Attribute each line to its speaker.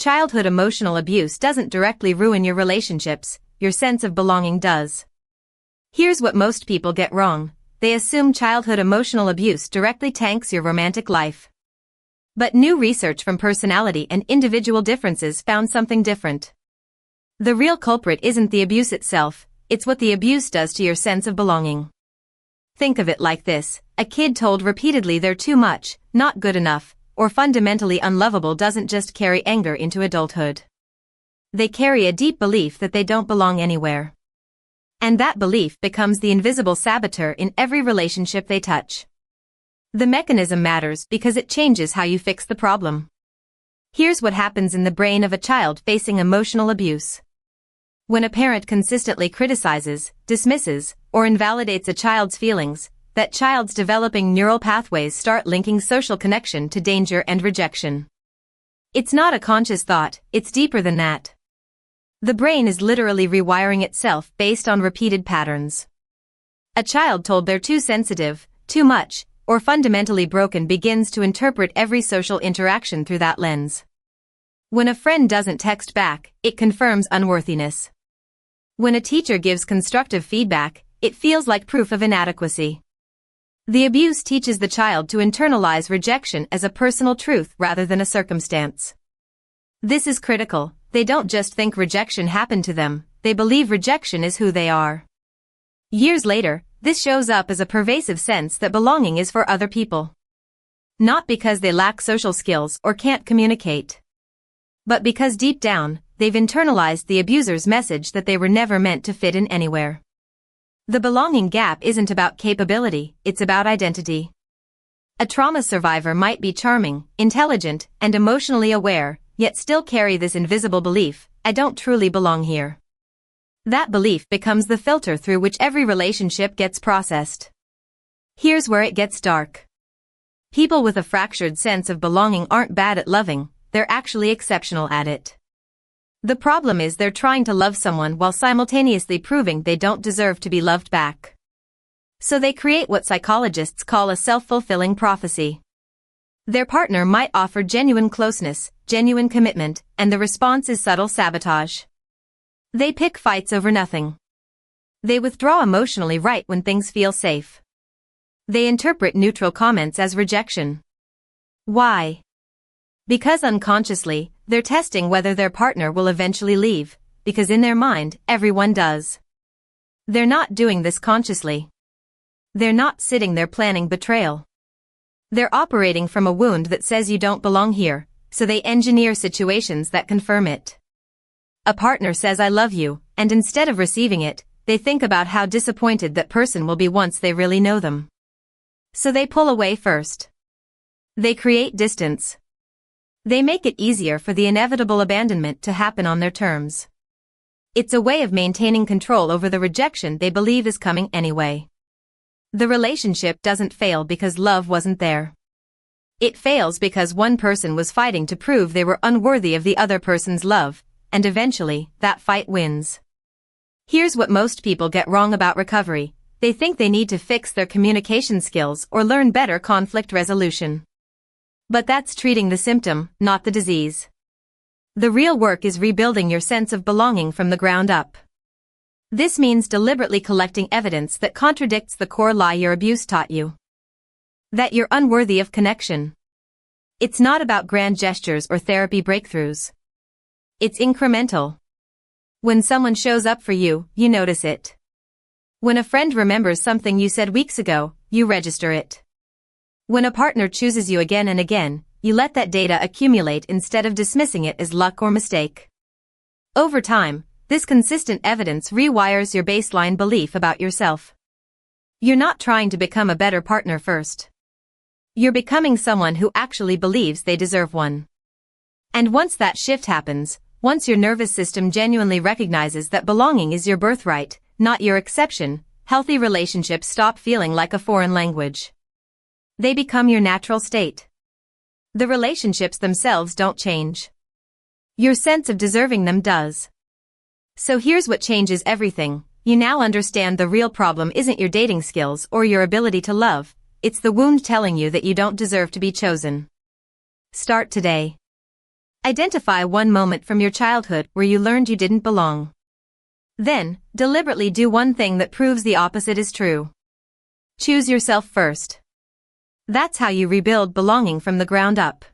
Speaker 1: Childhood emotional abuse doesn't directly ruin your relationships, your sense of belonging does. Here's what most people get wrong. They assume childhood emotional abuse directly tanks your romantic life. But new research from personality and individual differences found something different. The real culprit isn't the abuse itself, it's what the abuse does to your sense of belonging. Think of it like this: a kid told repeatedly they're too much, not good enough, or fundamentally unlovable doesn't just carry anger into adulthood. They carry a deep belief that they don't belong anywhere. And that belief becomes the invisible saboteur in every relationship they touch. The mechanism matters because it changes how you fix the problem. Here's what happens in the brain of a child facing emotional abuse. When a parent consistently criticizes, dismisses, or invalidates a child's feelings, that child's developing neural pathways start linking social connection to danger and rejection. It's not a conscious thought, it's deeper than that. The brain is literally rewiring itself based on repeated patterns. A child told they're too sensitive, too much, or fundamentally broken begins to interpret every social interaction through that lens. When a friend doesn't text back, it confirms unworthiness. When a teacher gives constructive feedback, it feels like proof of inadequacy. The abuse teaches the child to internalize rejection as a personal truth rather than a circumstance. This is critical. They don't just think rejection happened to them, they believe rejection is who they are. Years later, this shows up as a pervasive sense that belonging is for other people. Not because they lack social skills or can't communicate, but because deep down, they've internalized the abuser's message that they were never meant to fit in anywhere. The belonging gap isn't about capability, it's about identity. A trauma survivor might be charming, intelligent, and emotionally aware, yet still carry this invisible belief: I don't truly belong here. That belief becomes the filter through which every relationship gets processed. Here's where it gets dark. People with a fractured sense of belonging aren't bad at loving, they're actually exceptional at it. The problem is they're trying to love someone while simultaneously proving they don't deserve to be loved back. So they create what psychologists call a self-fulfilling prophecy. Their partner might offer genuine closeness, genuine commitment, and the response is subtle sabotage. They pick fights over nothing. They withdraw emotionally right when things feel safe. They interpret neutral comments as rejection. Why? Because unconsciously, they're testing whether their partner will eventually leave, because in their mind, everyone does. They're not doing this consciously. They're not sitting there planning betrayal. They're operating from a wound that says you don't belong here, so they engineer situations that confirm it. A partner says I love you, and instead of receiving it, they think about how disappointed that person will be once they really know them. So they pull away first. They create distance. They make it easier for the inevitable abandonment to happen on their terms. It's a way of maintaining control over the rejection they believe is coming anyway. The relationship doesn't fail because love wasn't there. It fails because one person was fighting to prove they were unworthy of the other person's love, and eventually, that fight wins. Here's what most people get wrong about recovery. They think they need to fix their communication skills or learn better conflict resolution. But that's treating the symptom, not the disease. The real work is rebuilding your sense of belonging from the ground up. This means deliberately collecting evidence that contradicts the core lie your abuse taught you. That you're unworthy of connection. It's not about grand gestures or therapy breakthroughs. It's incremental. When someone shows up for you, you notice it. When a friend remembers something you said weeks ago, you register it. When a partner chooses you again and again, you let that data accumulate instead of dismissing it as luck or mistake. Over time, this consistent evidence rewires your baseline belief about yourself. You're not trying to become a better partner first. You're becoming someone who actually believes they deserve one. And once that shift happens, once your nervous system genuinely recognizes that belonging is your birthright, not your exception, healthy relationships stop feeling like a foreign language. They become your natural state. The relationships themselves don't change. Your sense of deserving them does. So here's what changes everything. You now understand the real problem isn't your dating skills or your ability to love, it's the wound telling you that you don't deserve to be chosen. Start today. Identify one moment from your childhood where you learned you didn't belong. Then, deliberately do one thing that proves the opposite is true. Choose yourself first. That's how you rebuild belonging from the ground up.